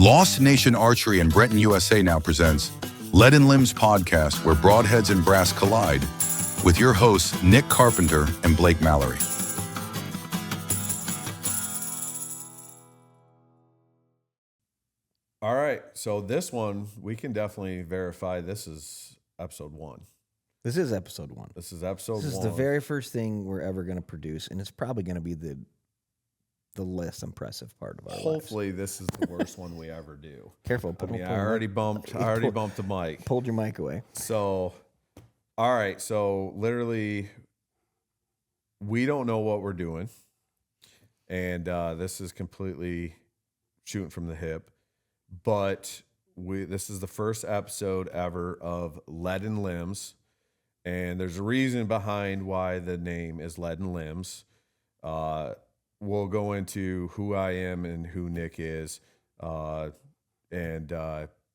Lost Nation Archery and Brenton USA now presents Lead and Limbs podcast, where broadheads and brass collide, with your hosts Nick Carpenter and Blake Mallory. All right, so this one we can definitely verify. This is episode 1. This is episode 1. This is episode 1. This is the very first thing we're ever going to produce, and it's probably going to be the less impressive part of our lives. Hopefully, this is the worst one we ever do. Careful. I already bumped the mic. Pulled your mic away. So, all right. So, literally, we don't know what we're doing. And this is completely shooting from the hip. But this is the first episode ever of Lead and Limbs. And there's a reason behind why the name is Lead and Limbs. We'll go into who I am and who Nick is.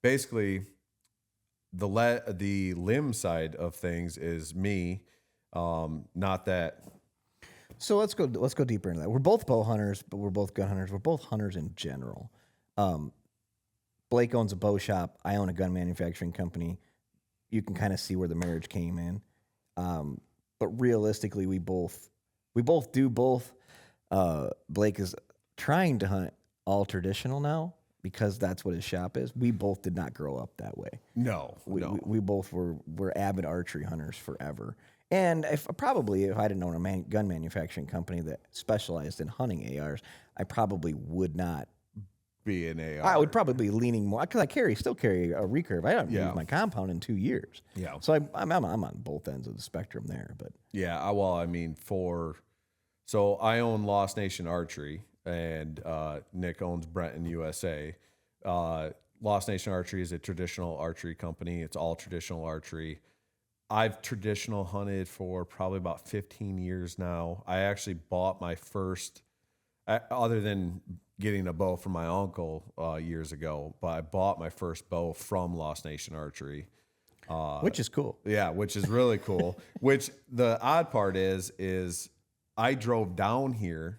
Basically, the limb side of things is me. Not that. So let's go deeper into that. We're both bow hunters, but we're both gun hunters. We're both hunters in general. Blake owns a bow shop. I own a gun manufacturing company. You can kind of see where the marriage came in. But realistically, we both do both. Blake is trying to hunt all traditional now because that's what his shop is. We both did not grow up that way. No. We both were avid archery hunters forever. And if I didn't own a gun manufacturing company that specialized in hunting ARs, I probably would not be an AR. I would probably be leaning more because I still carry a recurve. I haven't used my compound in 2 years. Yeah. So I'm on both ends of the spectrum there. But yeah, So I own Lost Nation Archery, and Nick owns Brenton USA. Lost Nation Archery is a traditional archery company. It's all traditional archery. I've traditional hunted for probably about 15 years now. I actually bought my first, other than getting a bow from my uncle years ago, but I bought my first bow from Lost Nation Archery. Which is cool. Yeah, which is really cool. Which the odd part is I drove down here.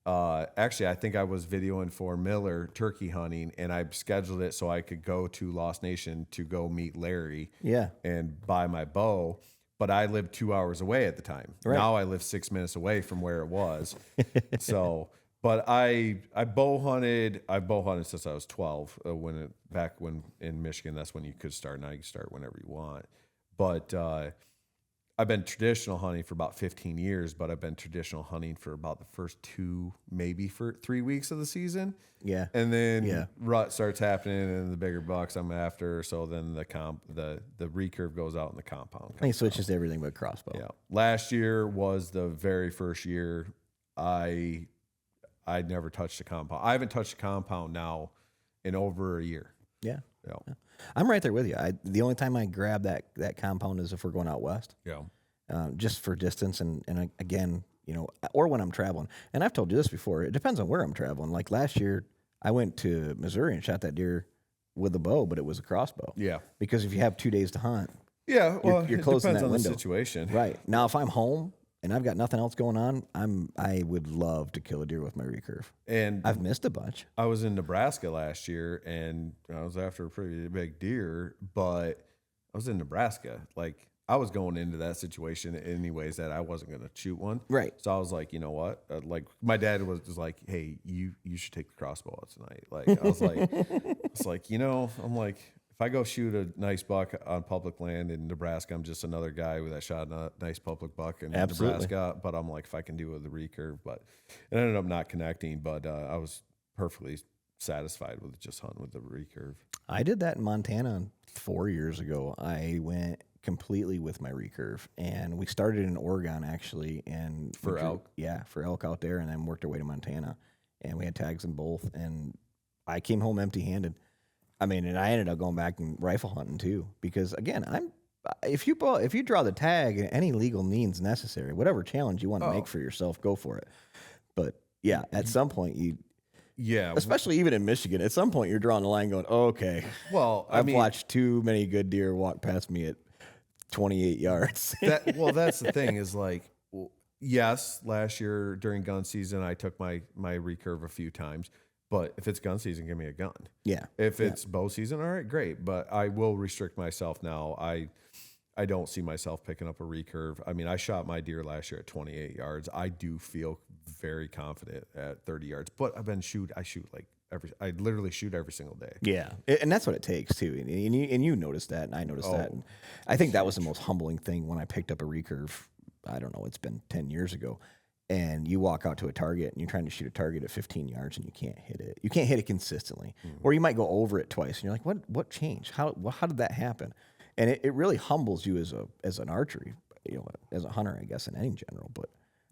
Actually, I think I was videoing for Miller turkey hunting, and I scheduled it so I could go to Lost Nation to go meet Larry. Yeah. And buy my bow. But I lived 2 hours away at the time. Right. Now I live 6 minutes away from where it was. But I bow hunted since I was 12. Back when in Michigan, that's when you could start. Now you can start whenever you want. But I've been traditional hunting for about 15 years, but I've been traditional hunting for about the first 2, maybe for 3 weeks of the season. Yeah. And then rut starts happening and the bigger bucks I'm after. So then the recurve goes out and the compound. He switches to everything but crossbow. Yeah. Last year was the very first year I'd never touched a compound. I haven't touched a compound now in over a year. Yeah. I'm right there with you. The only time I grab that compound is if we're going out west. Yeah. Just for distance and again, or when I'm traveling. And I've told you this before. It depends on where I'm traveling. Like last year, I went to Missouri and shot that deer with a bow, but it was a crossbow. Yeah. Because if you have 2 days to hunt, yeah, well, you're closing that window. The situation. Right. Now, if I'm home and I've got nothing else going on, I would love to kill a deer with my recurve. And I've missed a bunch. I was in Nebraska last year, and I was after a pretty big deer, but I was in Nebraska. Like, I was going into that situation anyways that I wasn't going to shoot one. Right. So I was like, you know what? Like, my dad was just like, hey, you should take the crossbow out tonight. Like, I was like, I'm like, if I go shoot a nice buck on public land in Nebraska, I'm just another guy that shot a nice public buck in Nebraska. But I'm like, if I can do it with the recurve, but it ended up not connecting. But I was perfectly satisfied with just hunting with the recurve. I did that in Montana 4 years ago. I went completely with my recurve, and we started in Oregon actually, and for elk. Yeah, for elk out there, and then worked our way to Montana, and we had tags in both. And I came home empty-handed. I mean, and I ended up going back and rifle hunting too, because again, if you draw the tag, any legal means necessary, whatever challenge you want to make for yourself, go for it. But yeah, at some point especially even in Michigan, at some point you're drawing the line, going, oh, okay. Well, I've watched too many good deer walk past me at 28 yards. That's the thing is like, yes, last year during gun season I took my recurve a few times. But if it's gun season, give me a gun. Yeah. If it's bow season, all right, great. But I will restrict myself now. I don't see myself picking up a recurve. I mean, I shot my deer last year at 28 yards. I do feel very confident at 30 yards. But I literally shoot every single day. Yeah, and that's what it takes too. And you noticed that, and I noticed that. And I think that was the most humbling thing when I picked up a recurve. I don't know, it's been 10 years ago. And you walk out to a target and you're trying to shoot a target at 15 yards and you can't hit it. You can't hit it consistently, or you might go over it twice and you're like, what changed? How did that happen? And it really humbles you as an archery, as a hunter, I guess, in any general. But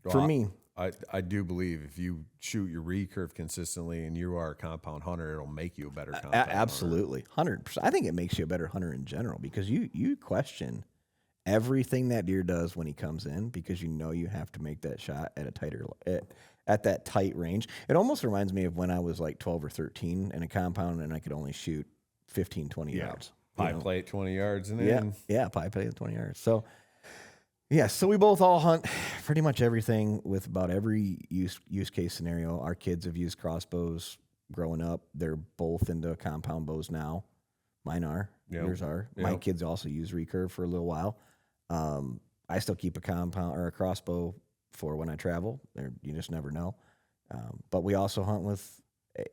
for me, I do believe if you shoot your recurve consistently and you are a compound hunter, it'll make you a better compound absolutely, 100%. I think it makes you a better hunter in general because you question everything that deer does when he comes in because you have to make that shot at a tighter at that tight range. It almost reminds me of when I was like 12 or 13 in a compound and I could only shoot 15, 20 yards. Pie plate 20 yards and then pie plate 20 yards. So so we both all hunt pretty much everything with about every use case scenario. Our kids have used crossbows growing up. They're both into compound bows now. Mine are. Yep. Yours are. Yep. My kids also use recurve for a little while. I still keep a compound or a crossbow for when I travel. You just never know. But we also hunt with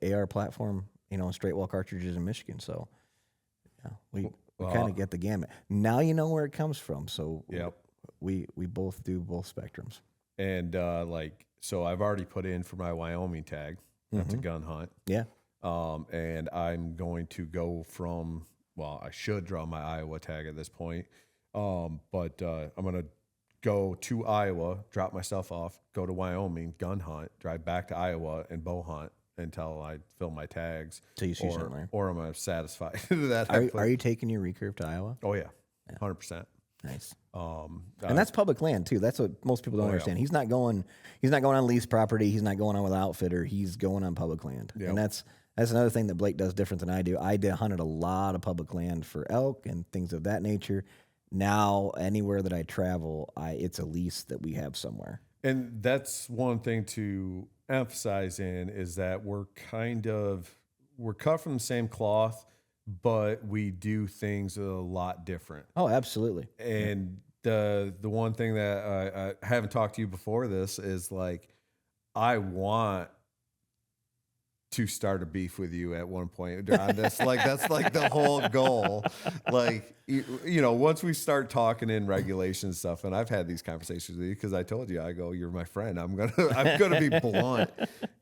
AR platform, straight walk cartridges in Michigan. So we kind of get the gamut. Now you know where it comes from. So we both do both spectrums. And so I've already put in for my Wyoming tag. That's a gun hunt. Yeah. And I'm going to go from, I should draw my Iowa tag at this point. But I'm going to go to Iowa, drop myself off, go to Wyoming, gun hunt, drive back to Iowa and bow hunt until I fill my tags. Till you see something. Or am I satisfied that are you taking your recurve to Iowa? Oh yeah. 100%. Nice. And that's public land too. That's what most people don't understand. He's not going on lease property. He's not going on with outfitter. He's going on public land. Yep. And that's another thing that Blake does different than I do. I hunted a lot of public land for elk and things of that nature. Now, anywhere that I travel, it's a lease that we have somewhere. And that's one thing to emphasize is that we're cut from the same cloth, but we do things a lot different. Oh, absolutely. And the one thing that I haven't talked to you before this is I want to start a beef with you at one point on this. That's the whole goal. Once we start talking in regulation stuff, and I've had these conversations with you because I told you, I go, you're my friend. I'm gonna be blunt,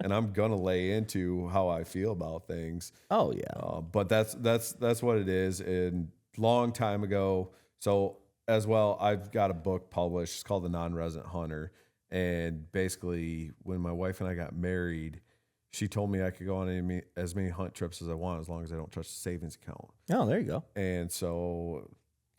and I'm gonna lay into how I feel about things. Oh yeah. But that's what it is. And long time ago, so as well, I've got a book published. It's called The Non-Resident Hunter, and basically, when my wife and I got married, she told me I could go on as many hunt trips as I want as long as I don't touch the savings account. Oh, there you go. And so,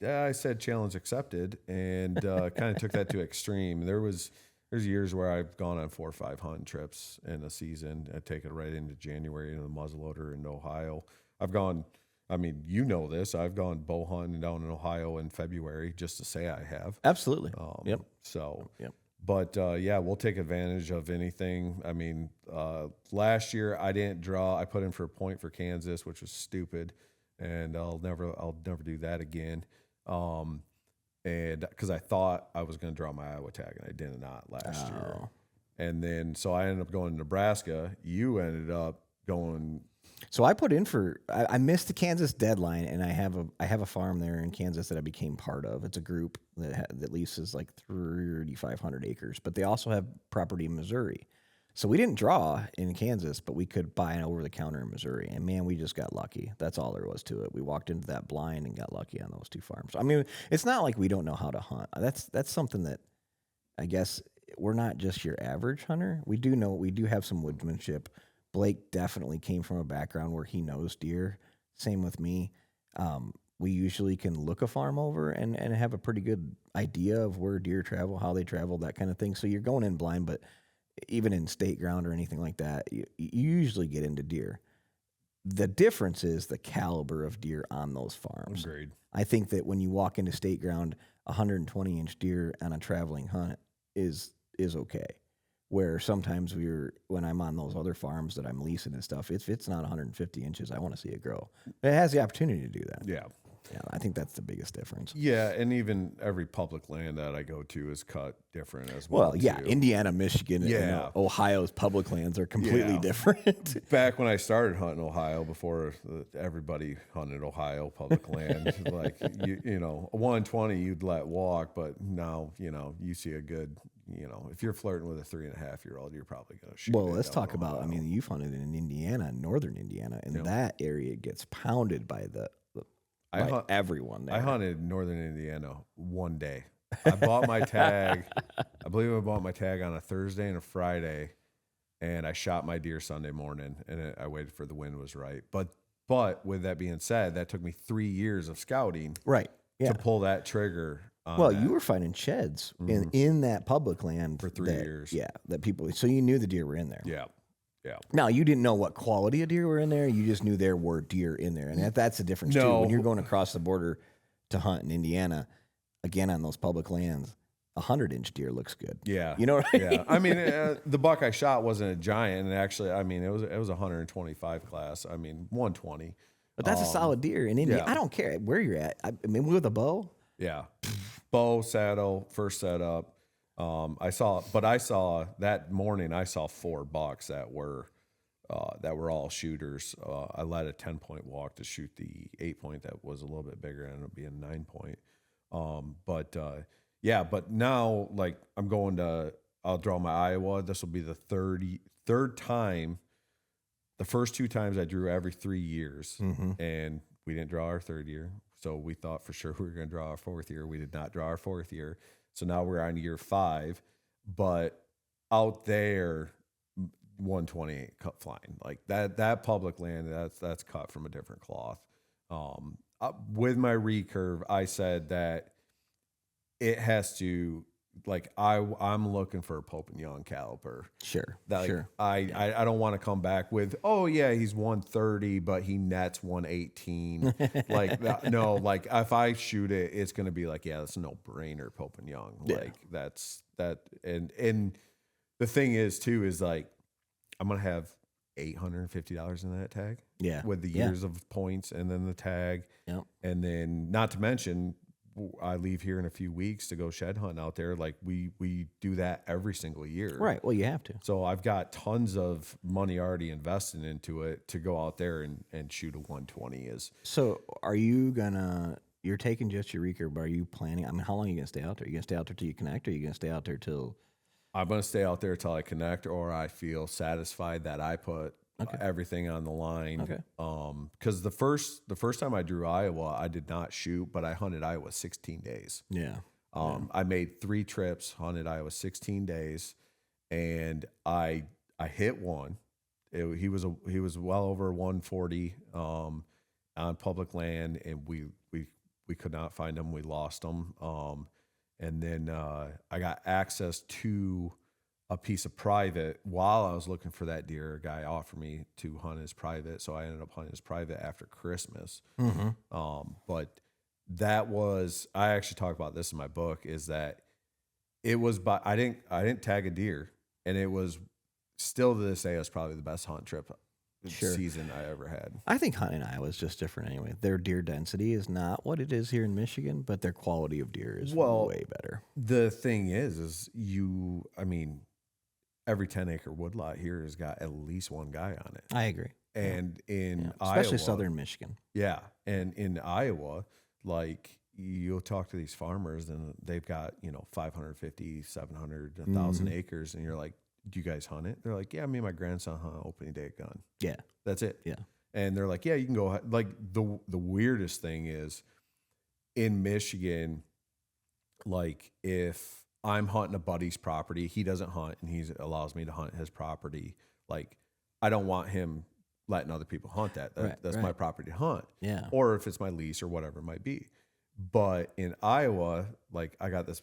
I said challenge accepted, and kind of took that to extreme. There's years where I've gone on 4 or 5 hunting trips in a season. I take it right into January into the muzzleloader in Ohio. I've gone. I mean, this. I've gone bow hunting down in Ohio in February just to say I have. Absolutely. Yep. So. Yep. But we'll take advantage of anything. I mean, last year I didn't draw. I put in for a point for Kansas, which was stupid, and I'll never do that again. And because I thought I was going to draw my Iowa tag, and I did not last year. And then so I ended up going to Nebraska. You ended up going. So I put in for. I missed the Kansas deadline, and I have a farm there in Kansas that I became part of. It's a group that leases 3,500 acres, but they also have property in Missouri. So we didn't draw in Kansas, but we could buy an over the counter in Missouri. And man, we just got lucky. That's all there was to it. We walked into that blind and got lucky on those 2 farms. I mean, it's not like we don't know how to hunt. That's something that I guess we're not just your average hunter. We do have some woodsmanship. Blake definitely came from a background where he knows deer. Same with me. We usually can look a farm over and have a pretty good idea of where deer travel, how they travel, that kind of thing. So you're going in blind, but even in state ground or anything like that, you usually get into deer. The difference is the caliber of deer on those farms. Agreed. I think that when you walk into state ground, 120-inch deer on a traveling hunt is okay. Where sometimes when I'm on those other farms that I'm leasing and stuff, if it's not 150 inches, I want to see it grow. It has the opportunity to do that. Yeah. Yeah, I think that's the biggest difference. Yeah, and even every public land that I go to is cut different as well. Well, yeah, too. Indiana, Michigan, Yeah. and Ohio's public lands are completely different. Back when I started hunting Ohio, before everybody hunted Ohio public land, like you know, a 120 you'd let walk, but now you see a good, if you're flirting with a 3.5-year-old, you're probably going to shoot. Well, let's talk about. I mean, you've hunted in Indiana, northern Indiana, and that area gets pounded by everyone there. I hunted northern Indiana one day. I bought my tag. I believe I bought my tag on a Thursday and a Friday, and I shot my deer Sunday morning, and I waited for the wind was right. But with that being said, that took me 3 years of scouting right to pull that trigger. Well, you were finding sheds in that public land for 3 years. Yeah, that people. So you knew the deer were in there. Yeah. Yeah. Now, you didn't know what quality of deer were in there. You just knew there were deer in there. And that's the difference, too. When you're going across the border to hunt in Indiana, again, on those public lands, 100-inch deer looks good. Yeah. You know what I mean? Yeah. I mean, the buck I shot wasn't a giant. And actually, I mean, it was a 125 class. I mean, 120. But that's a solid deer in Indiana. Yeah. I don't care where you're at. I mean, with a bow. Yeah. Bow, saddle, first setup. I saw that morning, I saw 4 bucks that were all shooters. I led a 10-point walk to shoot the 8-point that was a little bit bigger, and ended up being 9-point. But now, like, I'll draw my Iowa. This will be the third time. The first 2 times I drew every 3 years, and we didn't draw our 3rd year. So we thought for sure we were going to draw our 4th year. We did not draw our 4th year. So now we're on year 5, but out there, 128 cut flying like that public land. That's cut from a different cloth. With my recurve, I said that it has to, like, I'm looking for a Pope and Young caliper. Sure. Sure. I don't want to come back with, oh yeah, he's 130, but he nets 118. Like that, no, like if I shoot it, it's gonna be like, yeah, that's a no brainer, Pope and Young. Like that's that, and the thing is too is like I'm gonna have $850 in that tag. Yeah. With the years of points and then the tag. Yep. And then not to mention, I leave here in a few weeks to go shed hunt out there. Like we do that every single year. Right. Well, you have to. So I've got tons of money already invested into it to go out there and shoot a 120 is. So you're taking just your recurve, but are you planning? I mean, how long are you going to stay out there? Are you going to stay out there till you connect, or are you going to stay out there till? I'm going to stay out there till I connect, or I feel satisfied that I put everything on the line. Okay. Because the first time I drew Iowa, I did not shoot, but I hunted Iowa 16 days. Yeah. I made 3 trips, hunted Iowa 16 days, and I hit one. He was well over 140 on public land, and we could not find him. We lost him. And then I got access to a piece of private while I was looking for that deer. A guy offered me to hunt his private, so I ended up hunting his private after Christmas. But that was, I actually talk about this in my book, is that it was I didn't tag a deer, and it was still to this day, it was probably the best hunt trip season I ever had. I think hunting in Iowa is just different anyway. Their deer density is not what it is here in Michigan, but their quality of deer is way better. The thing is every 10-acre woodlot here has got at least one guy on it. I agree. And in Iowa, especially southern Michigan. Yeah. And in Iowa, like, you'll talk to these farmers and they've got, 550, 700, 1,000 acres. And you're like, do you guys hunt it? They're like, yeah, me and my grandson hunt opening day gun. Yeah. That's it. Yeah. And they're like, yeah, you can go. Like, the weirdest thing is in Michigan, like, if I'm hunting a buddy's property, he doesn't hunt, and he allows me to hunt his property. Like, I don't want him letting other people hunt that. That's my property to hunt. Yeah. Or if it's my lease or whatever it might be. But in Iowa, like, I got this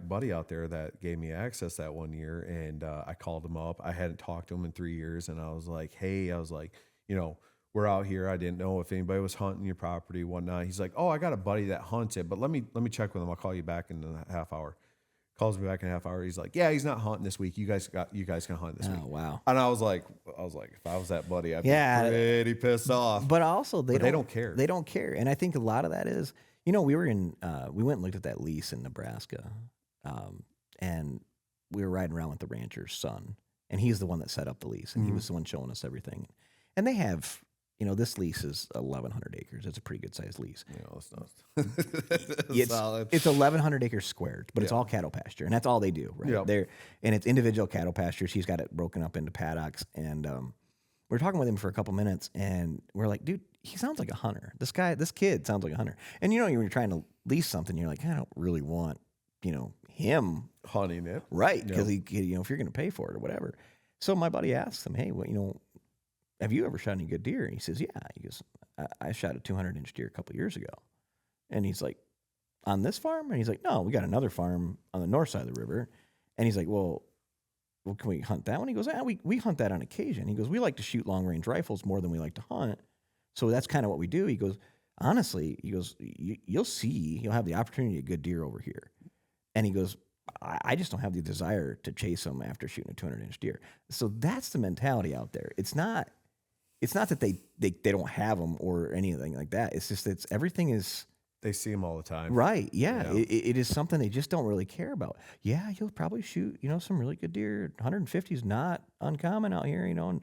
buddy out there that gave me access that one year, and I called him up. I hadn't talked to him in 3 years, and I was like, hey, we're out here. I didn't know if anybody was hunting your property, whatnot. He's like, oh, I got a buddy that hunts it, but let me check with him. I'll call you back in a half hour. Calls me back in a half hour. He's like, yeah, he's not hunting this week. You guys can hunt this week. Oh, wow. And I was like, if I was that buddy, I'd be pretty pissed off. But also they don't care. They don't care. And I think a lot of that is, we went and looked at that lease in Nebraska. And we were riding around with the rancher's son, and he's the one that set up the lease, and he was the one showing us everything. And they have, this lease is 1,100 acres. It's a pretty good sized lease. It's not solid. It's 1,100 acres squared, but it's all cattle pasture, and that's all they do, right? Yep. And it's individual cattle pastures. He's got it broken up into paddocks, and we were talking with him for a couple minutes, and we're like, dude, he sounds like a hunter. This kid sounds like a hunter. And when you're trying to lease something, you're like, I don't really want, him hunting it, right? Because he, if you're going to pay for it or whatever. So my buddy asks him, hey, have you ever shot any good deer? And he says, yeah. He goes, I shot a 200-inch deer a couple years ago. And he's like, on this farm? And he's like, no, we got another farm on the north side of the river. And he's like, well, can we hunt that one? He goes, we hunt that on occasion. He goes, we like to shoot long-range rifles more than we like to hunt. So that's kind of what we do. He goes, honestly, you'll have the opportunity to get good deer over here. And he goes, I just don't have the desire to chase them after shooting a 200-inch deer. So that's the mentality out there. It's not that they don't have them or anything like that. It's just everything is. They see them all the time. Right. Yeah. It is something they just don't really care about. Yeah, you'll probably shoot, some really good deer. 150 is not uncommon out here, and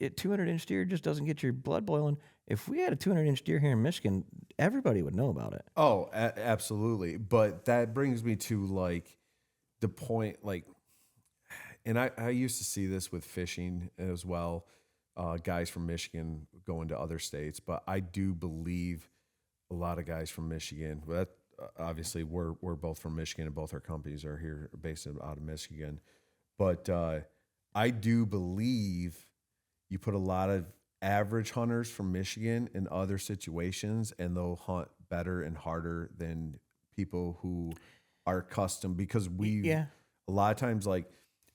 a 200-inch deer just doesn't get your blood boiling. If we had a 200-inch deer here in Michigan, everybody would know about it. Oh, absolutely. But that brings me to the point, and I used to see this with fishing as well. Guys from Michigan going to other states, but I do believe a lot of guys from Michigan. But obviously, we're both from Michigan, and both our companies are here based out of Michigan. But I do believe you put a lot of average hunters from Michigan in other situations, and they'll hunt better and harder than people who are accustomed, because a lot of times,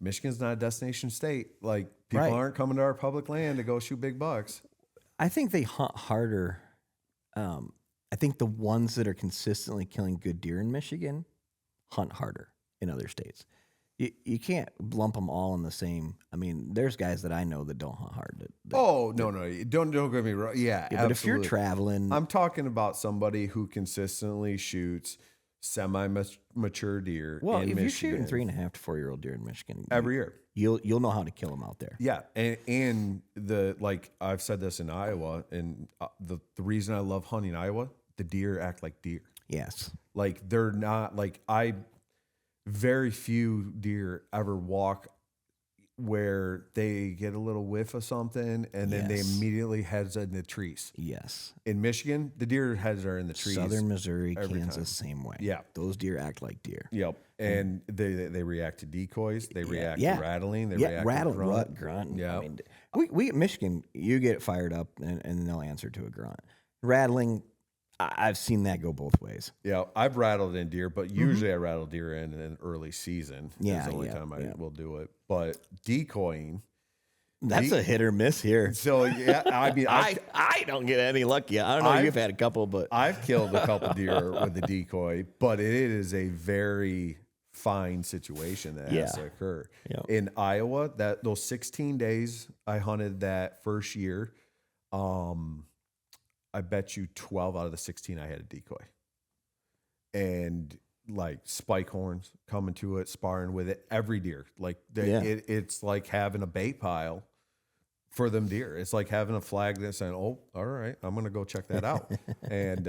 Michigan's not a destination state. People aren't coming to our public land to go shoot big bucks. I think they hunt harder. I think the ones that are consistently killing good deer in Michigan hunt harder in other states. You can't lump them all in the same. I mean, there's guys that I know that don't hunt hard. No. Don't get me wrong. Yeah, but if you're traveling. I'm talking about somebody who consistently shoots semi-mature deer in Michigan. If you're shooting 3.5 to 4-year-old deer in Michigan every year, you'll know how to kill them out there. Yeah, and I've said this in Iowa, and the reason I love hunting Iowa, the deer act like deer. Yes, they're not very few deer ever walk where they get a little whiff of something and then they immediately heads in the trees. Yes. In Michigan, the deer heads are in the trees. Southern Missouri, Kansas, same way. Yeah. Those deer act like deer. Yep. And they react to decoys. They react to rattling. They react rattle, to grunt. Yeah. I mean, we in Michigan, you get fired up and they'll answer to a grunt. Rattling, I've seen that go both ways. Yeah, I've rattled in deer, but usually I rattle deer in an early season. Yeah, that's the only time I will do it. But decoying, that's a hit or miss here. So yeah, I mean, I don't get any luck yet. I don't know. You've had a couple, but I've killed a couple deer with the decoy. But it is a very fine situation that has to occur. Yeah. In Iowa, those 16 days I hunted that first year, I bet you 12 out of the 16 I had a decoy. And spike horns coming to it, sparring with it, every deer. It's like having a bait pile for them deer. It's like having a flag that's saying, "Oh, all right, I'm gonna go check that out." And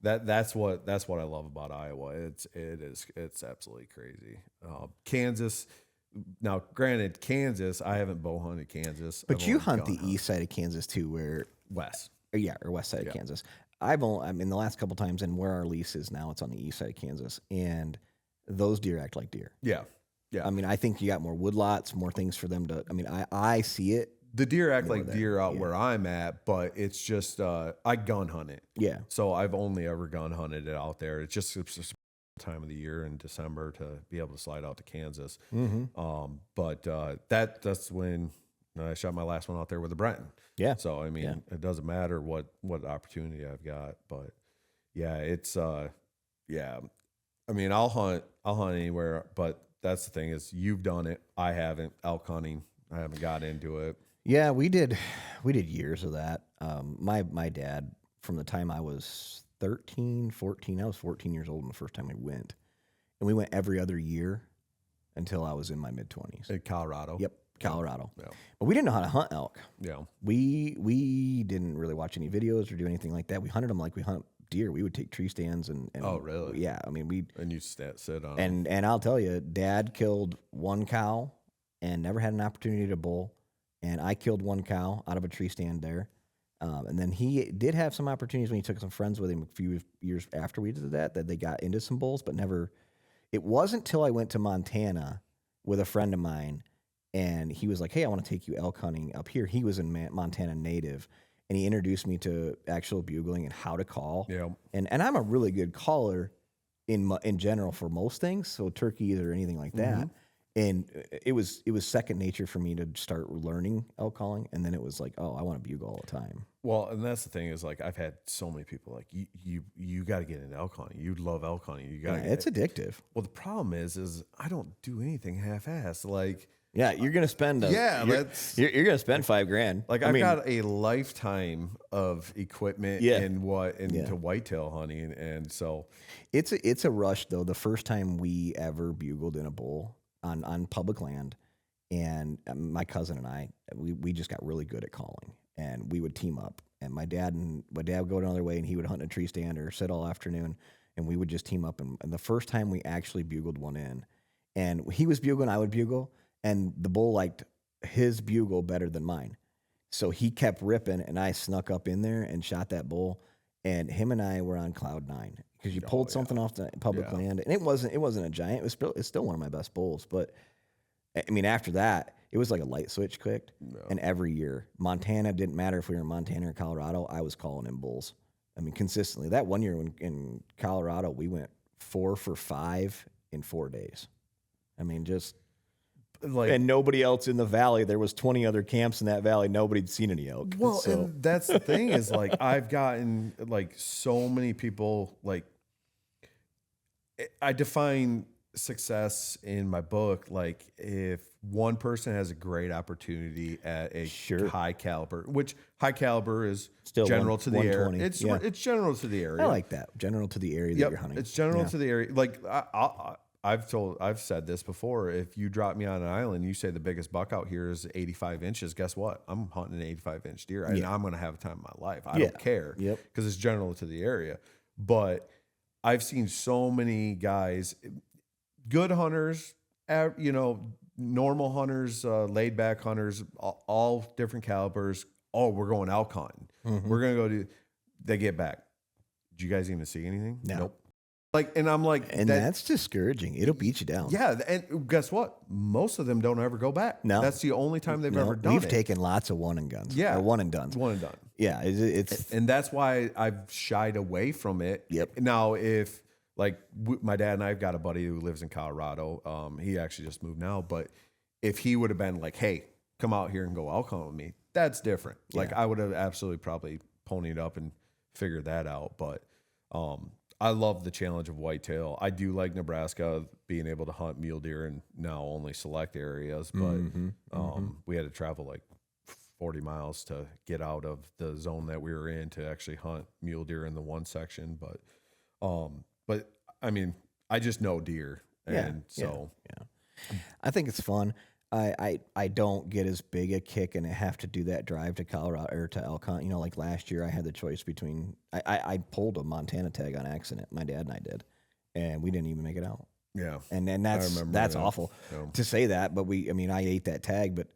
that's what I love about Iowa. It's absolutely crazy. Kansas. Now, granted, Kansas, I haven't bow hunted Kansas, but you hunt the east side of Kansas too, where west. Or west side of Kansas. I mean, the last couple times, and where our lease is now, it's on the east side of Kansas, and those deer act like deer. Yeah, yeah. I mean, I think you got more woodlots, more things for them to. I mean, I see it. The deer act like deer out where I'm at, but it's just I gun hunt it. Yeah. So I've only ever gun hunted it out there. It's just time of the year in December to be able to slide out to Kansas. Mm-hmm. But that's when I shot my last one out there with a Brenton. Yeah. So I mean, it doesn't matter what opportunity I've got, but yeah, it's I mean, I'll hunt anywhere, but that's the thing is you've done it. I haven't. Elk hunting, I haven't got into it. Yeah, we did years of that. My dad, from the time I was 13, 14, I was 14 years old when the first time we went. And we went every other year until I was in my mid-20s. In Colorado. Yep, Colorado. Yeah. But we didn't know how to hunt elk. Yeah. We didn't really watch any videos or do anything like that. We hunted them like we hunt deer. We would take tree stands and Oh, really? Yeah, I mean, And you sit on them. and I'll tell you, Dad killed one cow and never had an opportunity to bull. And I killed one cow out of a tree stand there. And then he did have some opportunities when he took some friends with him a few years after we did that they got into some bulls, but never. It wasn't till I went to Montana with a friend of mine, and he was like, "Hey, I want to take you elk hunting up here." He was in Montana native, and he introduced me to actual bugling and how to call. Yeah. And I'm a really good caller in general for most things, so turkeys or anything like that. And it was second nature for me to start learning elk calling, and then it was like, oh, I want to bugle all the time. Well, and that's the thing is like I've had so many people like you got to get into elk hunting. You love elk hunting. You got It's addictive. Well, the problem is I don't do anything half-assed. Like Yeah, you're gonna spend. You're gonna spend $5,000. like I've got a lifetime of equipment into whitetail hunting, and so it's a rush though. The first time we ever bugled in a bull on public land, and my cousin and I, we just got really good at calling, and we would team up. And my dad would go another way, and he would hunt in a tree stand or sit all afternoon, and we would just team up. And the first time we actually bugled one in, and he was bugling, I would bugle, and the bull liked his bugle better than mine, so he kept ripping, and I snuck up in there and shot that bull, and him and I were on cloud nine. Because you pulled something off the public land, and it wasn't a giant. It's still one of my best bulls. But I mean, after that, it was like a light switch clicked. No. And every year, Montana, didn't matter if we were in Montana or Colorado, I was calling in bulls. I mean, consistently. That one year in Colorado, we went 4 for 5 in 4 days. I mean, just like, and nobody else in the valley. There was 20 other camps in that valley. Nobody'd seen any elk. Well, so. And that's the thing is like I've gotten like so many people like I define success in my book like if one person has a great opportunity at a high caliber, which high caliber is still general to the area. It's general to the area. I like that. General to the area that you're hunting. It's general to the area. Like I've said this before. If you drop me on an island, you say the biggest buck out here is 85 inches. Guess what? I'm hunting an 85-inch deer, and I'm going to have a time of my life. I don't care because it's general to the area. But I've seen so many guys, good hunters, normal hunters, laid back hunters, all different calibers. Oh, we're going elk hunting. We're going to go they get back. Did you guys even see anything? No. Nope. Like, and I'm like, and that's discouraging. It'll beat you down. Yeah, and guess what? Most of them don't ever go back. No, that's the only time they've ever done it. We've taken lots of one and guns. Yeah, or one and dones. One and done. Yeah, and that's why I've shied away from it. Yep. Now, if like my dad and I've got a buddy who lives in Colorado. He actually just moved now, but if he would have been like, "Hey, come out here and go elk hunt with me," that's different. Yeah. Like I would have absolutely probably ponied up and figured that out, but. I love the challenge of whitetail. I do like Nebraska being able to hunt mule deer in now only select areas, but we had to travel like 40 miles to get out of the zone that we were in to actually hunt mule deer in the one section. But I mean, I just know deer, and I think it's fun. I don't get as big a kick and I have to do that drive to Colorado or to elk hunt. You know, like last year I had the choice between I pulled a Montana tag on accident. My dad and I did, and we didn't even make it out. Yeah, and that's awful to say that, but I ate that tag, but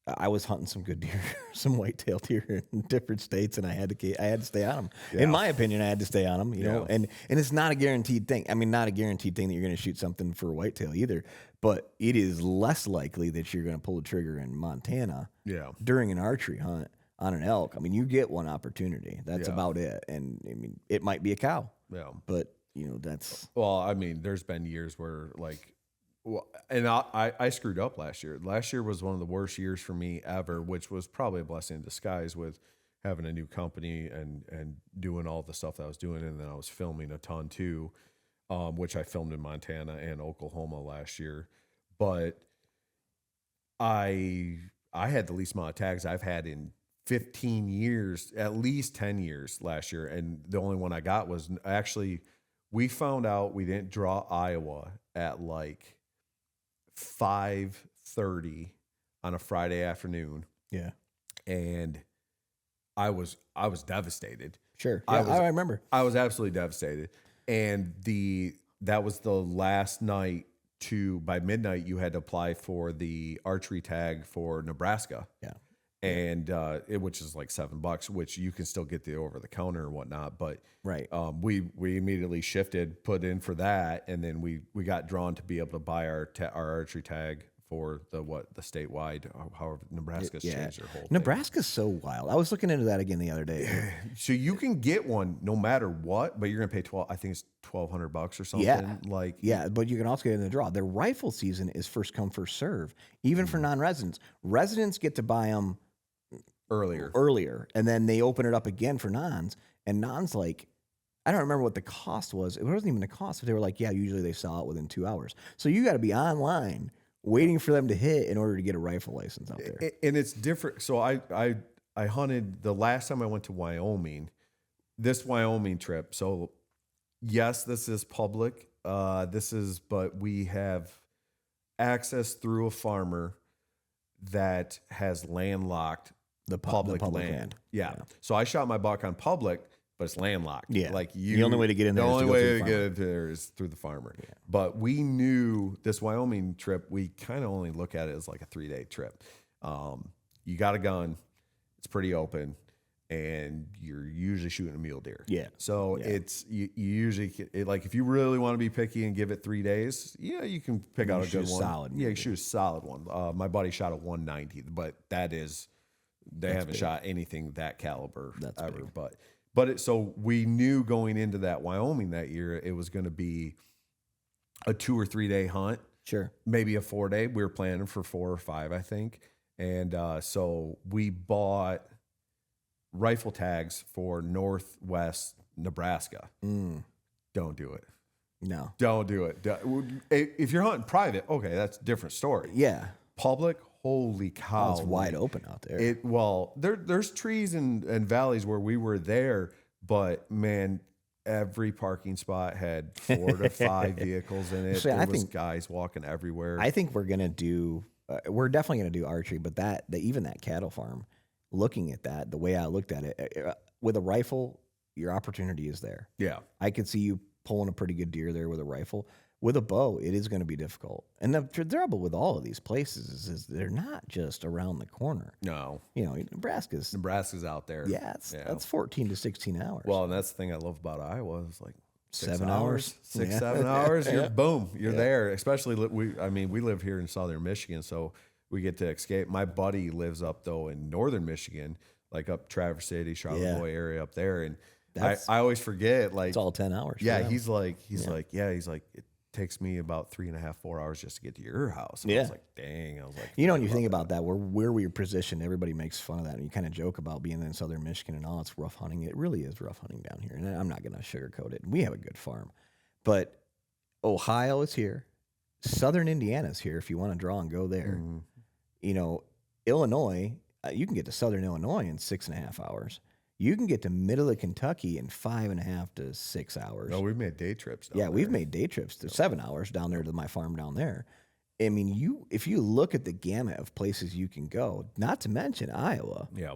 I was hunting some good deer, some whitetail deer in different states, and I had to stay on them. Yeah. In my opinion, I had to stay on them. You know, and it's not a guaranteed thing. I mean, not a guaranteed thing that you're going to shoot something for a whitetail either. But it is less likely that you're going to pull the trigger in Montana during an archery hunt on an elk. I mean, you get one opportunity. That's about it. And I mean, it might be a cow. Yeah. But that's. Well, I mean, there's been years where and I screwed up last year. Last year was one of the worst years for me ever, which was probably a blessing in disguise with having a new company and doing all the stuff that I was doing. And then I was filming a ton too. which I filmed in Montana and Oklahoma last year. But I had the least amount of tags I've had in 15 years, at least 10 years last year. And the only one I got was actually, we found out we didn't draw Iowa at like 5:30 on a Friday afternoon. Yeah. And I was devastated. Sure. Yeah, I remember. I was absolutely devastated. And that was the last night by midnight, you had to apply for the archery tag for Nebraska. Yeah. And which is like $7, which you can still get the over the counter or whatnot. But right. We immediately shifted, put in for that, and then we got drawn to be able to buy our archery tag for the statewide, however Nebraska's changed their whole thing. Nebraska's so wild. I was looking into that again the other day. So you can get one no matter what, but you're gonna pay I think it's $1,200 or something. Yeah, but you can also get in the draw. Their rifle season is first come first serve, even for non-residents. Residents get to buy them earlier, and then they open it up again for nons. And nons, like, I don't remember what the cost was. It wasn't even the cost, but they were like, yeah, usually they sell it within 2 hours. So you got to be online waiting for them to hit in order to get a rifle license out there. And it's different. So I hunted the last time I went to Wyoming, this Wyoming trip. So yes, this is public. But we have access through a farmer that has landlocked the public land. Yeah. So I shot my buck on public, but it's landlocked. Yeah. Like the only way to get in there. The only way to get in there is through the farmer. Yeah. But we knew this Wyoming trip, we kind of only look at it as like a 3-day trip. You got a gun, it's pretty open, and you're usually shooting a mule deer. Yeah. So it's you usually like if you really want to be picky and give it 3 days, yeah, you can pick out a good one. Solid. Yeah, you shoot a solid one. My buddy shot a 190, but that's haven't big. Shot anything that caliber ever. Big. So we knew going into that Wyoming that year, it was going to be a 2 or 3 day hunt. Sure. Maybe a 4 day. We were planning for 4 or 5, I think. And so we bought rifle tags for Northwest Nebraska. Don't do it. No. Don't do it. If you're hunting private, okay, that's a different story. Yeah. Public, holy cow. It's wide open out there. There's trees and valleys where we were there, but man, every parking spot had 4 to 5 vehicles in it. There was guys walking everywhere. I think we're definitely gonna do archery, but even that cattle farm, looking at that, the way I looked at it, with a rifle, your opportunity is there. Yeah. I could see you pulling a pretty good deer there with a rifle. With a bow, it is going to be difficult. And the trouble with all of these places is they're not just around the corner. No. Nebraska's out there. Yeah, that's 14 to 16 hours. Well, and that's the thing I love about Iowa is like 7 hours. 7 hours. You're there. Especially we live here in southern Michigan, so we get to escape. My buddy lives up though in northern Michigan, like up Traverse City, Charlotte area up there, and I always forget, like it's all 10 hours. Yeah, he's like it takes me about 3.5, 4 hours just to get to your house. And I was like, dang. I was like, when you think about that, where we are positioned, everybody makes fun of that, and you kind of joke about being in southern Michigan and all. It's rough hunting. It really is rough hunting down here, and I'm not going to sugarcoat it. We have a good farm, but Ohio is here, southern Indiana is here. If you want to draw and go there, Illinois, you can get to southern Illinois in 6.5 hours. You can get to middle of Kentucky in 5.5 to 6 hours. No, we've made day trips. We've made day trips to 7 hours down there to my farm down there. I mean, if you look at the gamut of places you can go, not to mention Iowa. Yeah.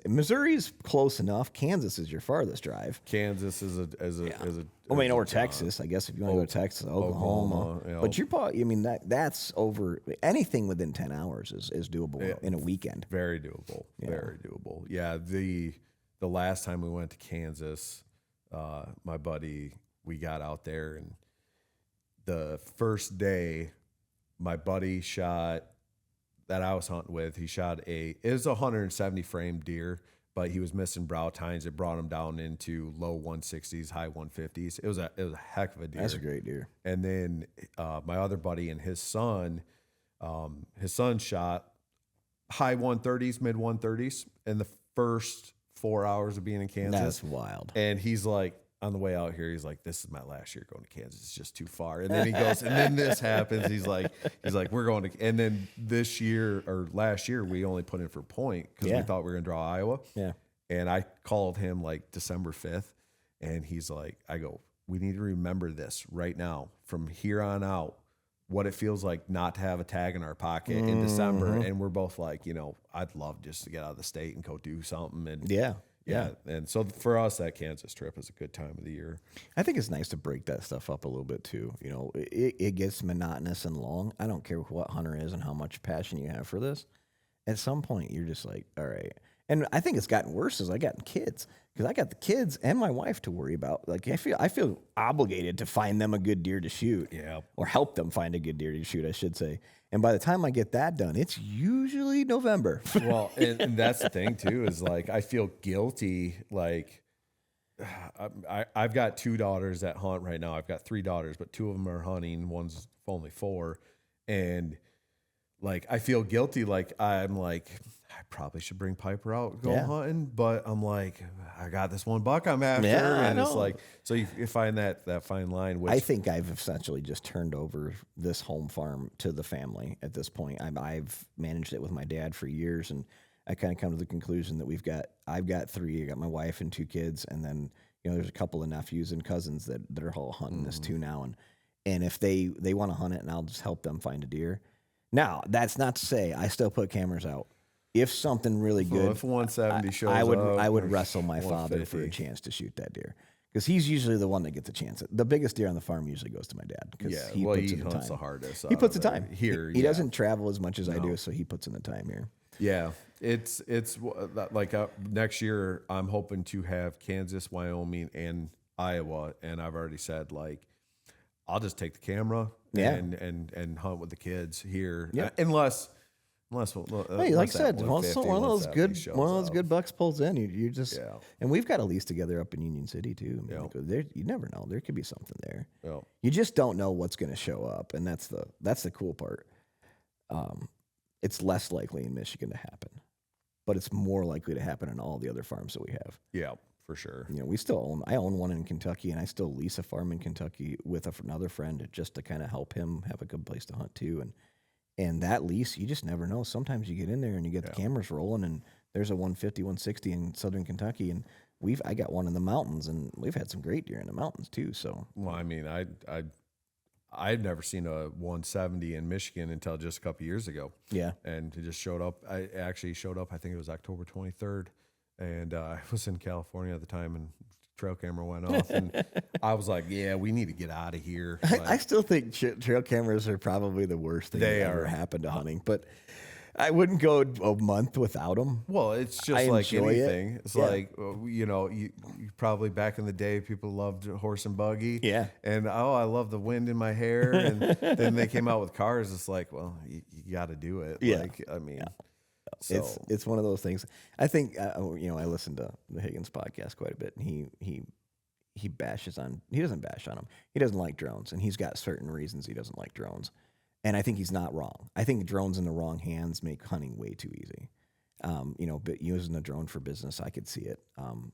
Missouri is close enough. Kansas is your farthest drive. Kansas is or Texas, I guess if you want to go to Texas, Oklahoma. But you're probably, that's over anything within 10 hours is doable in a weekend. Very doable. Yeah. Very doable. Yeah. The last time we went to Kansas, my buddy, we got out there, and the first day my buddy shot that I was hunting with, he shot it was a 170 frame deer, but he was missing brow tines. It brought him down into low 160s, high 150s. It was a heck of a deer. That's a great deer. And then my other buddy and his son shot high 130s, mid 130s in the first 4 hours of being in Kansas. That's wild. And he's like, on the way out here, he's like, "This is my last year going to Kansas. It's just too far." And then he goes, and then this happens. He's like, "We're going to." And then this year or last year, we only put in for point because we thought we were going to draw Iowa. Yeah. And I called him like December 5th, and he's like, "I go, we need to remember this right now from here on out, what it feels like not to have a tag in our pocket in December." And we're both like, I'd love just to get out of the state and go do something. And Yeah. And so for us, that Kansas trip is a good time of the year. I think it's nice to break that stuff up a little bit too. It gets monotonous and long. I don't care what hunter is and how much passion you have for this. At some point, you're just like, all right. And I think it's gotten worse as I got kids, because I got the kids and my wife to worry about. Like I feel obligated to find them a good deer to shoot, or help them find a good deer to shoot, I should say. And by the time I get that done, it's usually November. Well, and that's the thing too, is like, I feel guilty. Like I've got 2 daughters that hunt right now. I've got 3 daughters, but 2 of them are hunting. One's only 4. And like, I feel guilty. Like I'm like, I probably should bring Piper out, go hunting. But I'm like, I got this one buck I'm after. And it's like, so you find that fine line. Which I think I've essentially just turned over this home farm to the family at this point. I've managed it with my dad for years, and I kind of come to the conclusion that I've got 3. I got my wife and 2 kids, and then there's a couple of nephews and cousins that are all hunting this too now, and if they want to hunt it, and I'll just help them find a deer. Now that's not to say I still put cameras out. If something really good, if 170 shows I would up, wrestle my father for a chance to shoot that deer, because he's usually the one that gets a chance. The biggest deer on the farm usually goes to my dad, because he puts in the time. The hardest. He puts the time here. He doesn't travel as much as I do, so he puts in the time here. Yeah, it's like next year I'm hoping to have Kansas, Wyoming, and Iowa, and I've already said like I'll just take the camera and hunt with the kids here, unless hey, like I said, one of those good bucks pulls in. You just and we've got a lease together up in Union City too. I mean, you never know. There could be something there. You just don't know what's going to show up, and that's the cool part. It's less likely in Michigan to happen, but it's more likely to happen in all the other farms that we have. Yeah, for sure. I own one in Kentucky, and I still lease a farm in Kentucky with another friend just to kind of help him have a good place to hunt too. And that lease, you just never know. Sometimes you get in there and you get the cameras rolling, and there's a 150, 160 in southern Kentucky, and I got one in the mountains, and we've had some great deer in the mountains too. So, well, I mean, I'd never seen a 170 in Michigan until just a couple years ago. Yeah, and it just showed up. I actually showed up. I think it was October 23rd, and I was in California at the time, and trail camera went off, and I was like, "Yeah, we need to get out of here." I still think trail cameras are probably the worst thing that ever happened to hunting, but I wouldn't go a month without them. Well, it's just like anything. It's like you probably back in the day, people loved horse and buggy. Yeah, and I love the wind in my hair, and then they came out with cars. It's like, well, you got to do it. Yeah, like, I mean. Yeah. So. It's one of those things. I think I listen to the Higgins podcast quite a bit, and he bashes on. He doesn't bash on them. He doesn't like drones, and he's got certain reasons he doesn't like drones. And I think he's not wrong. I think drones in the wrong hands make hunting way too easy. But using a drone for business, I could see it.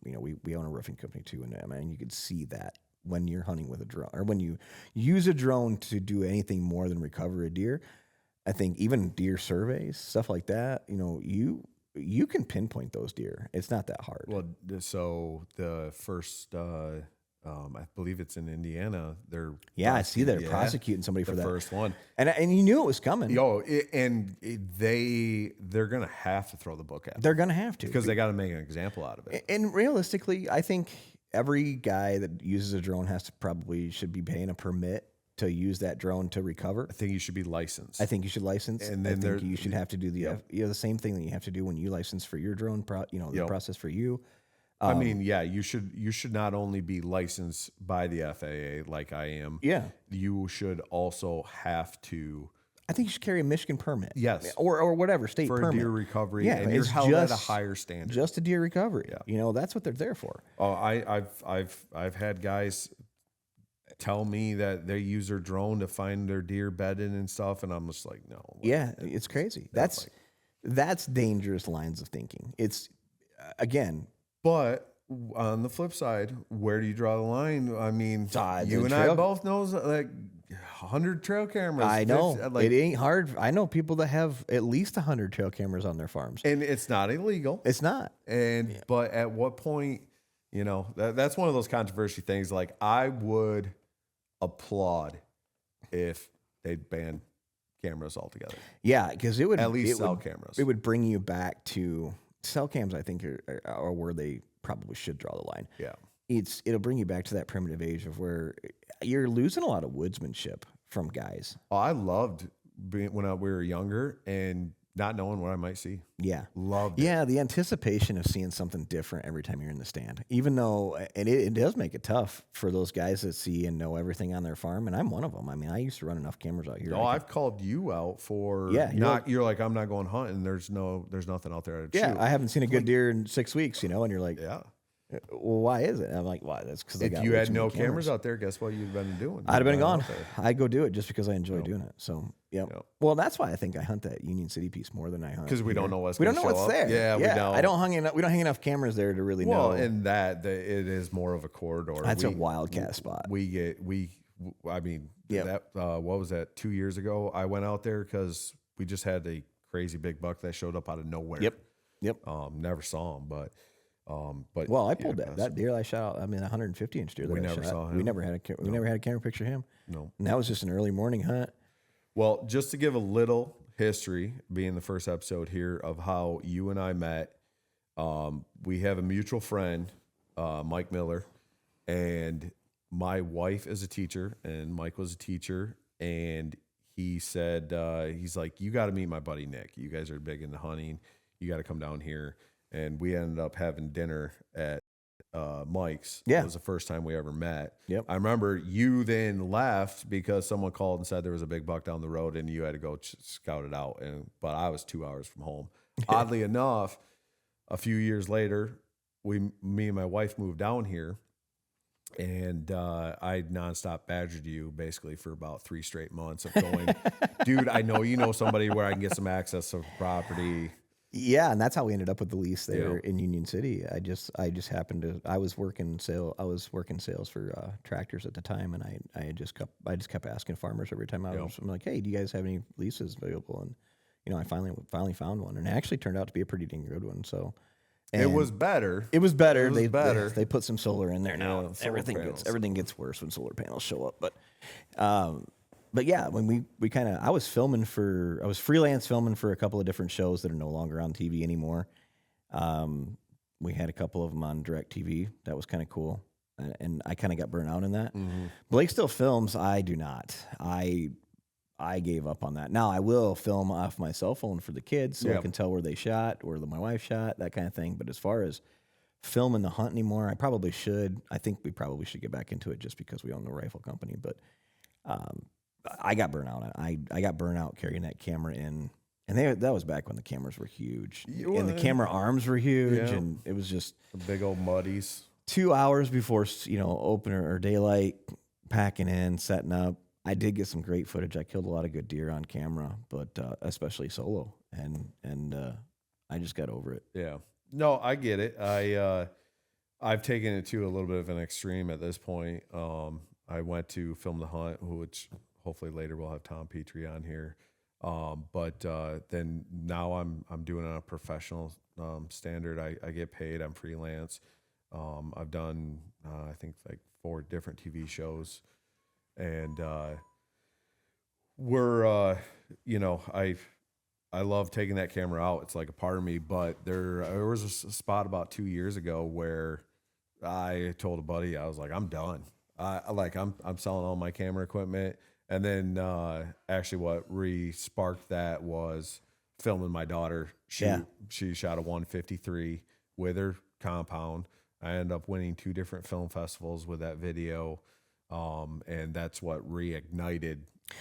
We own a roofing company too, and I mean, you could see that when you're hunting with a drone, or when you use a drone to do anything more than recover a deer. I think even deer surveys, stuff like that, you can pinpoint those deer. It's not that hard. Well, so the first, I believe it's in Indiana. I see that they're prosecuting somebody for the that first one, and you knew it was coming. They're gonna have to throw the book at. They're gonna have to, because they got to make an example out of it. And realistically, I think every guy that uses a drone should be paying a permit to use that drone to recover. I think you should be licensed. I think you should license. And then I think you should have to do the same thing that you have to do when you license for your drone. The process for you. I mean, you should not only be licensed by the FAA like I am. Yeah, you should also have to. I think you should carry a Michigan permit. Yes, or whatever state for permit. A deer recovery. Yeah, and you're held at a higher standard. Just a deer recovery. Yeah, that's what they're there for. Oh, I've had guys tell me that they use their drone to find their deer bedded and stuff, and I'm just like, no. Yeah, it's crazy. That's dangerous lines of thinking. It's again, but on the flip side, where do you draw the line? I mean, The you and I trail- both know like 100 trail cameras. I know 50, like, it ain't hard. I know people that have at least 100 trail cameras on their farms. and it's not illegal. It's not. And but at what point, you know, that's one of those controversy things. Like, I would applaud if they banned cameras altogether. Yeah, because it would At least cell would, cameras. It would bring you back to cell cams. I think are where they probably should draw the line. Yeah. It'll bring you back to that primitive age of where you're losing a lot of woodsmanship from guys. Oh, I loved being when we were younger and not knowing what I might see. Yeah. Loved it. Yeah, the anticipation of seeing something different every time you're in the stand, even though, and it does make it tough for those guys that see and know everything on their farm. And I'm one of them. I mean, I used to run enough cameras out here. No, I've called you out for you're like, I'm not going hunting. There's nothing out there to shoot. I haven't seen a good deer in 6 weeks, and you're like, Yeah. well, why is it? And I'm like, why? That's because If you had no cameras out there, guess what you'd been doing? I'd have been You'd gone. out there. I'd go do it just because I enjoy doing it. So, Yep. Well, that's why I think I hunt that Union City piece more than I hunt Because we don't know what's we don't gonna know show what's up. there. Yeah, we don't. We don't hang enough cameras there to really know. Well, and that it is more of a corridor. That's a wildcat spot. I mean, Yep. what was that? 2 years ago, I went out there because we just had a crazy big buck that showed up out of nowhere. Yep. Never saw him, but Well, I pulled that deer I shot out. I mean, 150 inch deer. We that I never shot. saw him. We never had a camera picture of him. No. And that was just an early morning hunt. Well, just to give a little history, being the first episode here of how you and I met, we have a mutual friend, Mike Miller, and my wife is a teacher, and Mike was a teacher, and he said, he's like, you got to meet my buddy Nick. You guys are big into hunting. You got to come down here. And we ended up having dinner at Mike's. Yeah. It was the first time we ever met. Yep. I remember you then left because someone called and said there was a big buck down the road and you had to go scout it out. But I was 2 hours from home. Oddly enough, a few years later, me and my wife moved down here, and I nonstop badgered you basically for about 3 straight months of going, dude, I know you know somebody where I can get some access to property. Yeah, and that's how we ended up with the lease there in Union City. I just happened to. I was working sales for tractors at the time, and I just kept asking farmers every time I'm like, hey, do you guys have any leases available? And I finally found one, and it actually turned out to be a pretty dang good one. So It was better. It was better. better. They put some solar in there now. Yeah, Everything gets worse when solar panels show up. But yeah, when I was freelance filming for a couple of different shows that are no longer on TV anymore. We had a couple of them on direct TV. That was kind of cool. And I kind of got burnt out in that. Mm-hmm. Blake still films. I do not. I gave up on that. Now I will film off my cell phone for the kids so I can tell where they shot, where my wife shot, that kind of thing. But as far as filming the hunt anymore, I probably should. I think we probably should get back into it just because we own the rifle company. But I got burnt out. I got burnt out carrying that camera in. And that was back when the cameras were huge. And the camera arms were huge. Yeah. And it was just The big old muddies. 2 hours before, opener or daylight, packing in, setting up. I did get some great footage. I killed a lot of good deer on camera, but especially solo. And I just got over it. Yeah. No, I get it. I've taken it to a little bit of an extreme at this point. I went to film the hunt, which hopefully later we'll have Tom Petrie on here. But then now I'm doing it on a professional standard. I get paid. I'm freelance. I've done I think like 4 different TV shows, and I love taking that camera out. It's like a part of me. But there was a spot about 2 years ago where I told a buddy, I was like, I'm done. I'm selling all my camera equipment. And then actually what re-sparked that was filming my daughter. She shot a 153 with her compound. I ended up winning 2 different film festivals with that video. And that's what reignited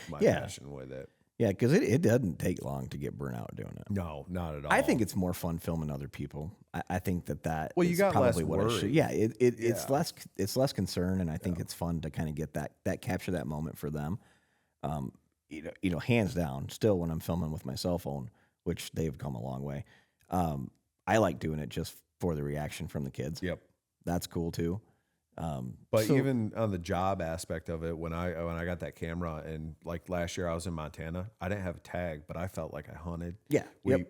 my passion with it. Yeah, because it doesn't take long to get burnt out doing it. No, not at all. I think it's more fun filming other people. I think that well, you is got probably less what I worry. should. Yeah, it's less concern, and I think it's fun to kind of get that capture that moment for them. Hands down, still when I'm filming with my cell phone, which they've come a long way. I like doing it just for the reaction from the kids. Yep. That's cool too. But even on the job aspect of it, when I got that camera, and like last year I was in Montana, I didn't have a tag, but I felt like I hunted. Yeah. That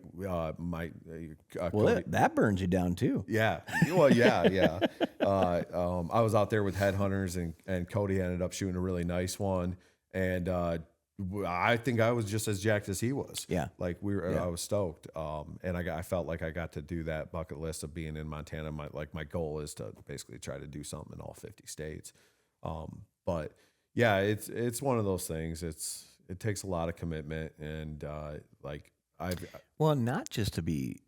burns you down too. Yeah. Well, yeah. I was out there with headhunters, and Cody ended up shooting a really nice one. And I think I was just as jacked as he was. Yeah. Like I was stoked. And I felt like I got to do that bucket list of being in Montana. My goal is to basically try to do something in all 50 states. But yeah, it's one of those things. It takes a lot of commitment, and not just to be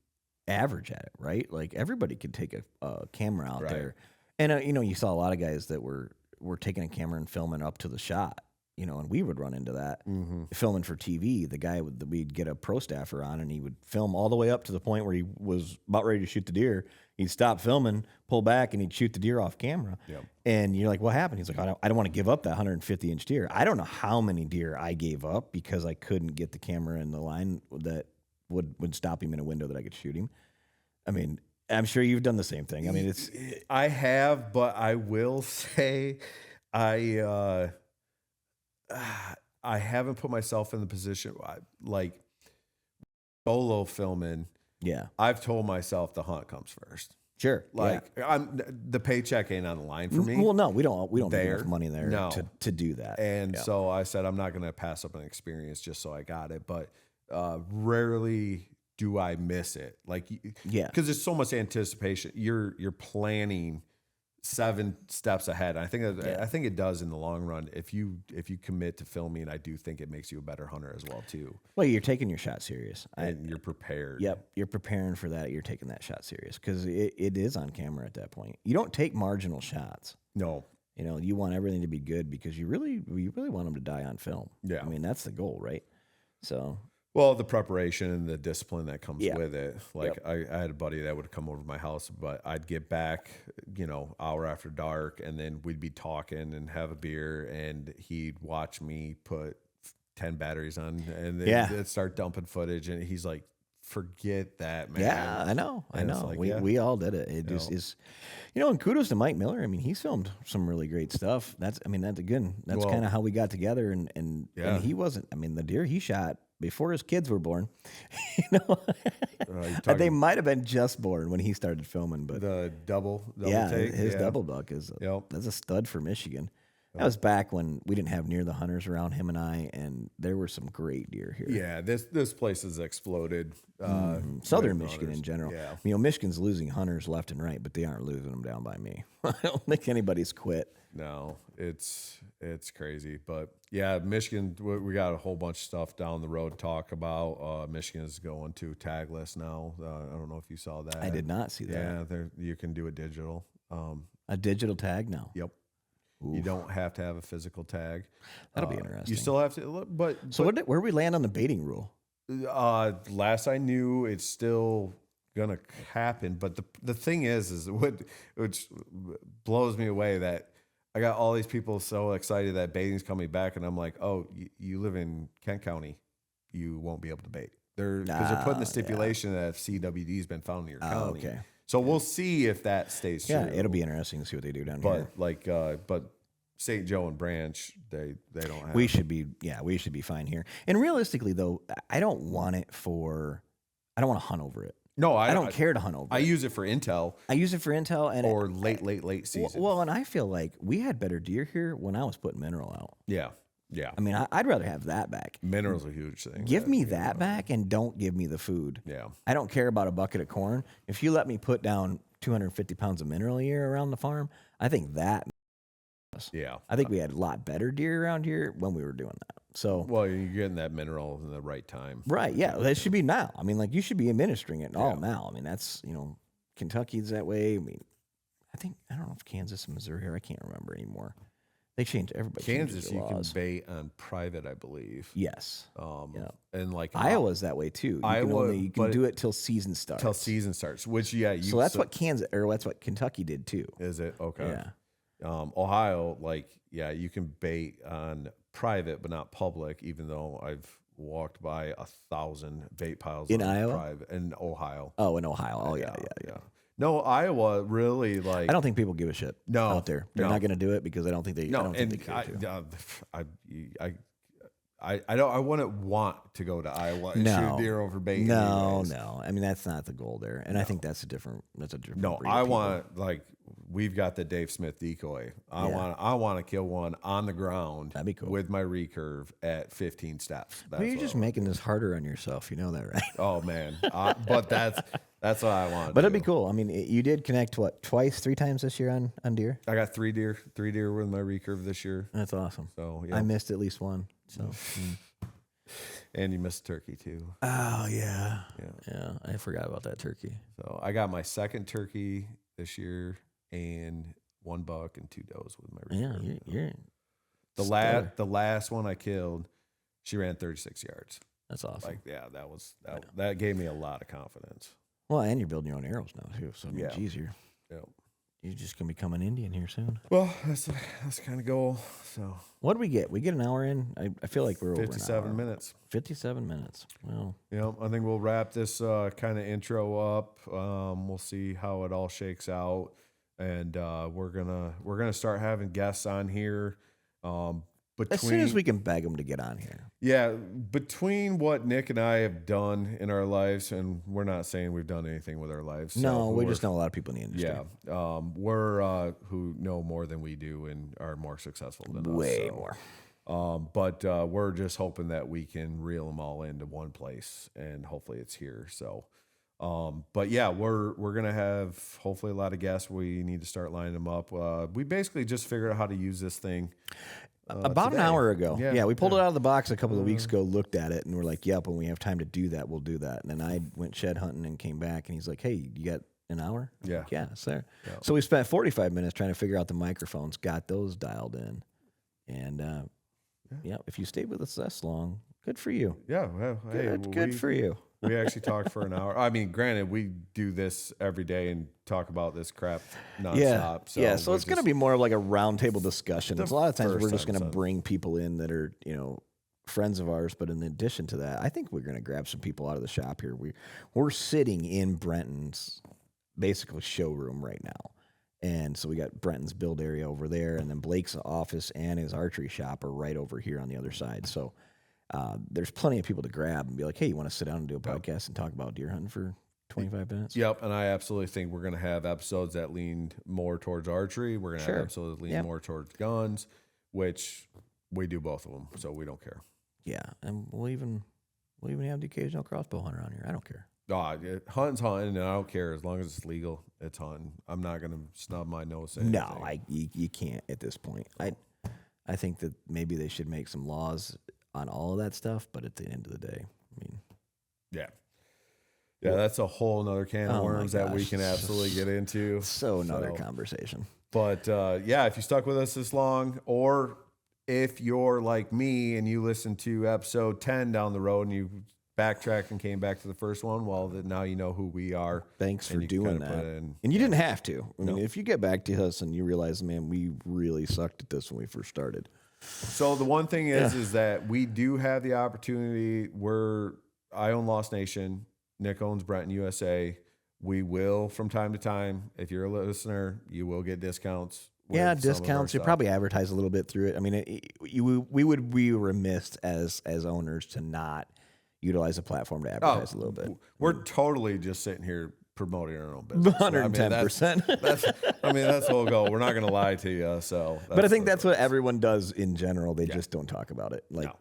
average at it, right? Like everybody could take a camera out there, and you saw a lot of guys that were taking a camera and filming up to the shot, and we would run into that filming for TV. The guy we'd get a pro staffer on, and he would film all the way up to the point where he was about ready to shoot the deer. He'd stop filming, pull back, and he'd shoot the deer off camera. Yep. And you're like, what happened? He's like, I don't want to give up that 150-inch deer. I don't know how many deer I gave up because I couldn't get the camera in the line that would stop him in a window that I could shoot him. I mean, I'm sure you've done the same thing. I mean, I have, but I will say I haven't put myself in the position like solo filming. Yeah. I've told myself the hunt comes first. Sure. The paycheck ain't on the line for me. Well, no, we don't make enough money there to do that. And so I said, I'm not going to pass up an experience just so I got it. But rarely do I miss it. Because there's so much anticipation. You're planning 7 steps ahead. I think it does in the long run. If you commit to filming, I do think it makes you a better hunter as well too. Well, you're taking your shot serious, and you're prepared. Yep, you're preparing for that. You're taking that shot serious because it is on camera at that point. You don't take marginal shots. No, you want everything to be good because you really want them to die on film. Yeah, I mean that's the goal, right? So. Well, the preparation and the discipline that comes with it. I had a buddy that would come over to my house, but I'd get back, hour after dark, and then we'd be talking and have a beer, and he'd watch me put 10 batteries on, and then they'd start dumping footage, and he's like, forget that, man. Yeah, I know. We all did it. It just is, and kudos to Mike Miller. I mean, he's filmed some really great stuff. That's kind of how we got together, and he wasn't, the deer he shot before his kids were born, they might have been just born when he started filming. But the double take, his double buck that's a stud for Michigan. That was back when we didn't have near the hunters around him and I, and there were some great deer here. Yeah, this place has exploded. Southern Michigan in general. Yeah. Michigan's losing hunters left and right, but they aren't losing them down by me. I don't think anybody's quit. No, it's crazy. But yeah, Michigan, we got a whole bunch of stuff down the road to talk about. Michigan is going to tagless now. I don't know if you saw that. I did not see that. Yeah, you can do a digital. A digital tag now? Yep. Oof. You don't have to have a physical tag. That'll be interesting. You still have to, but where we land on the baiting rule? Last I knew, it's still gonna happen. But the thing is which blows me away that I got all these people so excited that baiting's coming back, and I'm like, oh, you live in Kent County, you won't be able to bait. Because they're putting the stipulation that CWD's been found in your county. Okay. So we'll see if that stays true. Yeah, it'll be interesting to see what they do down here. But St. Joe and Branch, they don't have. We should be fine here. And realistically, though, I don't want to hunt over it. No, I don't care to hunt over it. I use it for intel. Or late season. Well, and I feel like we had better deer here when I was putting mineral out. Yeah. Yeah. I'd rather have that back. Mineral's a huge thing. Give me that back and don't give me the food. Yeah. I don't care about a bucket of corn. If you let me put down 250 pounds of mineral a year around the farm, I think that. Yeah. I think we had a lot better deer around here when we were doing that. So. Well, you're getting that mineral in the right time. Right. Yeah. That should be now. You should be administering it all now. That's, Kentucky's that way. I don't know if Kansas and Missouri, I can't remember anymore. They changed everybody. Kansas, you can bait on private, I believe. Yes. And Iowa's that way too. You can do it till season starts. Which so that's what that's what Kentucky did too. Is it? Okay. Yeah. Ohio, you can bait on private but not public. Even though I've walked by 1,000 bait piles in Iowa, private in Ohio. Oh, in Ohio. Oh yeah. No, Iowa really like. I don't think people give a shit out there. They're no. not going to do it because I don't think they. No, I don't think and they care to. I don't. I wouldn't want to go to Iowa and shoot deer over bait. No. I mean, that's not the goal there, and I think that's a different. That's a different. No, breed of I people. want like we've got the Dave Smith decoy. I want to kill one on the ground. That'd be cool. With my recurve at 15 steps. Well, you're just making this harder on yourself. You know that, right? Oh man, but that's what I want. But it'd be cool. I mean, you did connect what, 3 times this year on deer? I got 3 deer with my recurve this year. That's awesome. So yeah. I missed at least one. So. And you missed turkey too. Oh yeah. I forgot about that turkey. So I got my second turkey this year and 1 buck and 2 does with my recurve. Yeah, you're the last one I killed, she ran 36 yards. That's awesome. Like that gave me a lot of confidence. Well, and you're building your own arrows now too, so it's easier. Yeah. You're just gonna become an Indian here soon. Well, that's kind of goal. So what do we get? We get an hour in. I feel like we're over 57 minutes. 57 minutes. Well, I think we'll wrap this kind of intro up. We'll see how it all shakes out, and we're gonna start having guests on here. As soon as we can beg them to get on here. Yeah, between what Nick and I have done in our lives, and we're not saying we've done anything with our lives. No, we just know a lot of people in the industry. Yeah, we're who know more than we do and are more successful than us. Way more. But we're just hoping that we can reel them all into one place, and hopefully it's here. So, but yeah, we're gonna have hopefully a lot of guests. We need to start lining them up. We basically just figured out how to use this thing. About today. an hour ago. Yeah, we pulled it out of the box a couple of weeks ago, looked at it, and we're like, yep, when we have time to do that, we'll do that. And then I went shed hunting and came back, and he's like, hey, you got an hour? Yeah. Like, yeah, it's there. Yeah. So we spent 45 minutes trying to figure out the microphones, got those dialed in. And, if you stayed with us this long, good for you. Yeah, well, Good for you. We actually talked for an hour. I mean, granted, we do this every day and talk about this crap nonstop. So it's going to be more of like a roundtable discussion. It's a lot of times we're just going to episode. bring people in that are, friends of ours. But in addition to that, I think we're going to grab some people out of the shop here. We're sitting in Brenton's basically showroom right now. And so we got Brenton's build area over there, and then Blake's office and his archery shop are right over here on the other side. So there's plenty of people to grab and be like, hey, you want to sit down and do a podcast and talk about deer hunting for 25 minutes? Yep, and I absolutely think we're going to have episodes that lean more towards archery. We're going to have episodes that lean more towards guns, which we do both of them, so we don't care. Yeah, and we'll even have the occasional crossbow hunter on here. I don't care. Hunting's hunting, and I don't care. As long as it's legal, it's hunting. I'm not going to snub my nose at anything. No, you can't at this point. I think that maybe they should make some laws on all of that stuff, but at the end of the day, I mean, yeah, that's a whole nother can of worms that we can absolutely get into. So another conversation. But if you stuck with us this long, or if you're like me and you listened to episode 10 down the road and you backtracked and came back to the first one, well, then now you know who we are. Thanks for doing that. And you didn't have to. I mean, if you get back to us and you realize, man, we really sucked at this when we first started. So the one thing is that we do have the opportunity. I own Lost Nation. Nick owns Brenton USA. We will, from time to time, if you're a listener, you will get discounts. Yeah, discounts. You probably advertise a little bit through it. I mean, we would be remiss as owners to not utilize a platform to advertise a little bit. We're totally just sitting here promoting our own business. 110%. That's the whole goal. We're not going to lie to you. So, but I think that's what everyone does in general. They just don't talk about it. Like,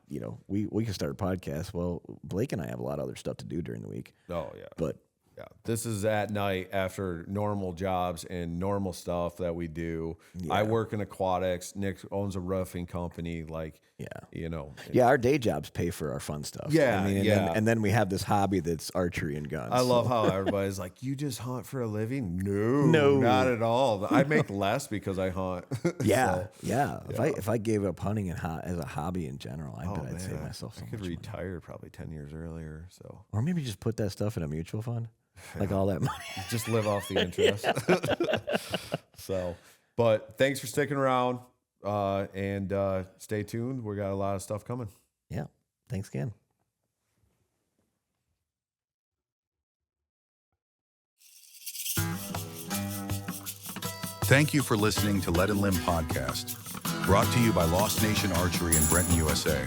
we can start a podcast. Well, Blake and I have a lot of other stuff to do during the week. Oh yeah. But this is at night after normal jobs and normal stuff that we do. Yeah. I work in aquatics. Nick owns a roofing company. Our day jobs pay for our fun stuff. Yeah. And then we have this hobby that's archery and guns. I love how everybody's like, you just hunt for a living? No, not at all. I make less because I hunt. If I gave up hunting as a hobby in general, I'd save myself so much. I could retire probably 10 years earlier. So, or maybe just put that stuff in a mutual fund. Like all that money. Just live off the interest. But thanks for sticking around and stay tuned. We got a lot of stuff coming. Yeah. Thanks again. Thank you for listening to Lead and Limb Podcast, brought to you by Lost Nation Archery in Brenton, USA.